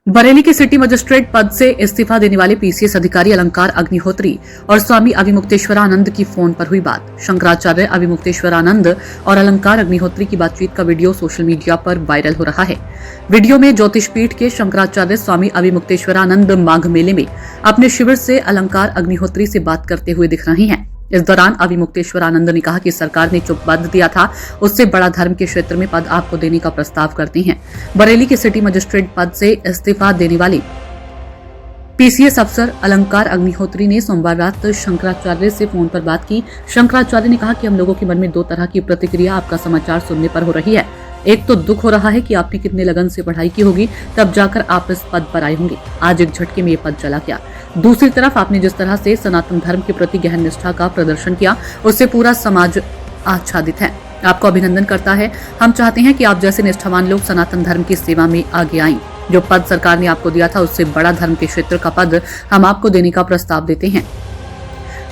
बरेली के city magistrate पद से इस्तीफा देने वाले पीसीएस अधिकारी अलंकार अग्निहोत्री और स्वामी अभिमुक्तेश्वरानंद की फोन पर हुई बात। शंकराचार्य अभिमुक्तेश्वरानंद और अलंकार अग्निहोत्री की बातचीत का वीडियो सोशल मीडिया पर वायरल हो रहा है। वीडियो में ज्योतिष पीठ के शंकराचार्य स्वामी अभिमुक्तेश्वरानंद माघ मेले में अपने शिविर से अलंकार अग्निहोत्री से बात करते हुए दिख रहे हैं। इस दौरान अभिमुक्तेश्वरानंद ने कहा कि सरकार ने जो पद दिया था उससे बड़ा धर्म के क्षेत्र में पद आपको देने का प्रस्ताव करते हैं। बरेली के सिटी मजिस्ट्रेट पद से इस्तीफा देने वाले पीसीएस अफसर अलंकार अग्निहोत्री ने सोमवार रात शंकराचार्य से फोन पर बात की। शंकराचार्य ने कहा कि हम लोगों के मन में दो तरह की प्रतिक्रिया आपका समाचार सुनने पर हो रही है। एक तो दुख हो रहा है कि आपने कितने लगन से पढ़ाई की होगी, तब जाकर आप इस पद पर आए होंगे। आज एक झटके में ये पद चला गया। दूसरी तरफ आपने जिस तरह से सनातन धर्म के प्रति गहन निष्ठा का प्रदर्शन किया, उससे पूरा समाज आच्छादित है। आपको अभिनंदन करता है। हम चाहते हैं कि आप जैसे निष्ठावान लोग सनातन धर्म की सेवा में आगे आएं। जो पद सरकार ने आपको दिया था उससे बड़ा धर्म के क्षेत्र का पद हम आपको देने का प्रस्ताव देते हैं।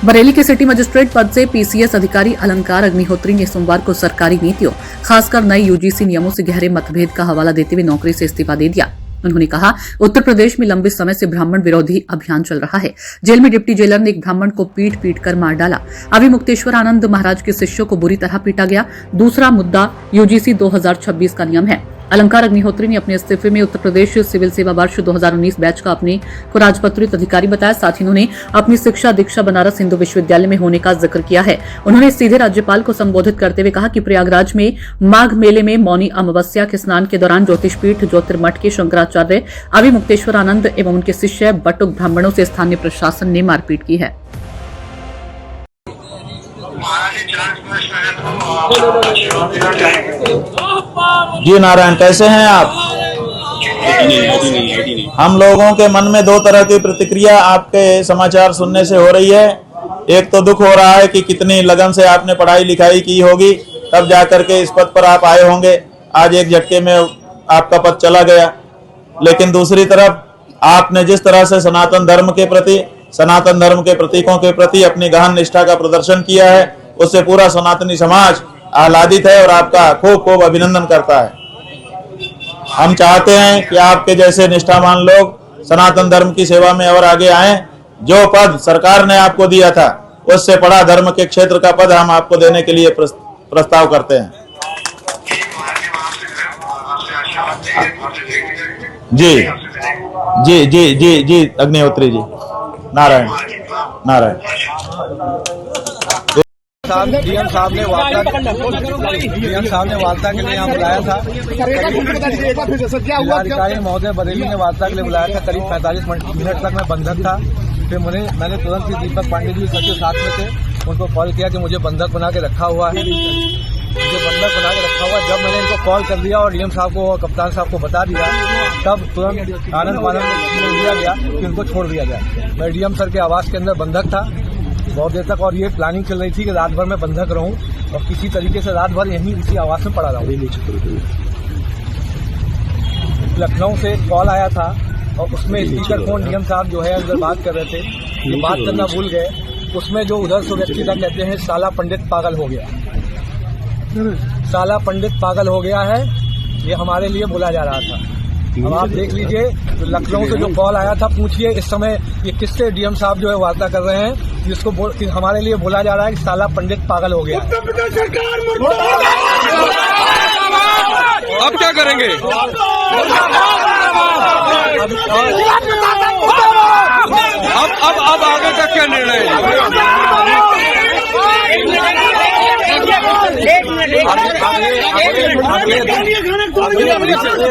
बरेली के सिटी मजिस्ट्रेट पद से पीसीएस अधिकारी अलंकार अग्निहोत्री ने सोमवार को सरकारी नीतियों, खासकर नए यूजीसी नियमों से गहरे मतभेद का हवाला देते हुए नौकरी से इस्तीफा दे दिया। उन्होंने कहा, उत्तर प्रदेश में लंबे समय से ब्राह्मण विरोधी अभियान चल रहा है। जेल में डिप्टी जेलर ने एक ब्राह्मण को पीट कर मार डाला। अभिमुक्तेश्वरानंद महाराज के शिष्यों को बुरी तरह पीटा गया। दूसरा मुद्दा यूजीसी 2026 का नियम है। अलंकार अग्निहोत्री ने अपने इस्तीफे में उत्तर प्रदेश सिविल सेवा वर्ष 2019 बैच का अपने को राजपत्रित अधिकारी बताया। साथ ही उन्होंने अपनी शिक्षा दीक्षा बनारस हिंदू विश्वविद्यालय में होने का जिक्र किया है। उन्होंने सीधे राज्यपाल को संबोधित करते हुए कहा कि प्रयागराज में माघ मेले में मौनी अमावस्या के स्नान के दौरान ज्योतिष पीठ ज्योतिर्मठ के शंकराचार्य अभिमुक्तेश्वरानंद एवं उनके शिष्य बटुक ब्राह्मणों से स्थानीय प्रशासन ने मारपीट की है। जी नारायण, कैसे हैं आप? हम लोगों के मन में दो तरह की प्रतिक्रिया आपके समाचार सुनने से हो रही है। एक तो दुख हो रहा है कि कितनी लगन से आपने पढ़ाई लिखाई की होगी, तब जाकर के इस पद पर आप आए होंगे। आज एक झटके में आपका पद चला गया। लेकिन दूसरी तरफ आपने जिस तरह से सनातन धर्म के प्रति, सनातन धर्म के प्रतीकों के प्रति अपनी गहन निष्ठा का प्रदर्शन किया है, उससे पूरा सनातनी समाज आह्लादित है और आपका खूब खूब अभिनंदन करता है। हम चाहते हैं कि आपके जैसे निष्ठावान लोग सनातन धर्म की सेवा में और आगे आएं। जो पद सरकार ने आपको दिया था उससे बड़ा धर्म के क्षेत्र का पद हम आपको देने के लिए प्रस्ताव करते हैं। जी जी जी जी जी अग्निहोत्री जी, नारायण नारायण। डीएम साहब ने वार्ता के लिए यहाँ बुलाया था। जिलाधिकारी महोदय बरेली ने वार्ता के लिए बुलाया था। करीब 45 मिनट तक मैं बंधक था। फिर मैंने तुरंत ही दीपक पांडे जी सचिव साथ में थे, उनको कॉल किया कि मुझे बंधक बना के रखा हुआ है, जब मैंने इनको कॉल कर दिया और डीएम साहब को, कप्तान साहब को बता दिया, तब तुरंत आनंद मानंद दिया गया कि उनको छोड़ दिया जाए। मैं डीएम सर के आवास के अंदर बंधक था बहुत देर तक और ये प्लानिंग चल रही थी कि रात भर मैं बंधक रहूं और किसी तरीके से रात भर यहीं इसी आवास में पड़ा रहूं। लखनऊ से कॉल आया था और उसमें स्पीकर फोन डीएम साहब जो है अंदर बात कर रहे थे, ये बात करना भूल गए। उसमें जो उधर से व्यक्ति था, कहते हैं साला पंडित पागल हो गया, साला पंडित पागल हो गया है, ये हमारे लिए बोला जा रहा था। अब आप देख लीजिए, तो लखनऊ से जो कॉल आया था, पूछिए इस समय ये किससे डीएम साहब जो है वार्ता कर रहे हैं, जिसको हमारे लिए बोला जा रहा है कि साला पंडित पागल हो गया। अब क्या करेंगे? अब आगे का क्या निर्णय?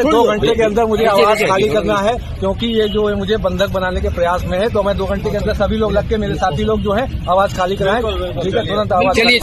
2 घंटे के अंदर मुझे आवास खाली करना है, क्योंकि ये जो है मुझे बंधक बनाने के प्रयास में है। तो मैं 2 घंटे के अंदर सभी लोग लग के, मेरे साथी लोग जो है आवास खाली कराएं। ठीक है, तुरंत आवास। चलिए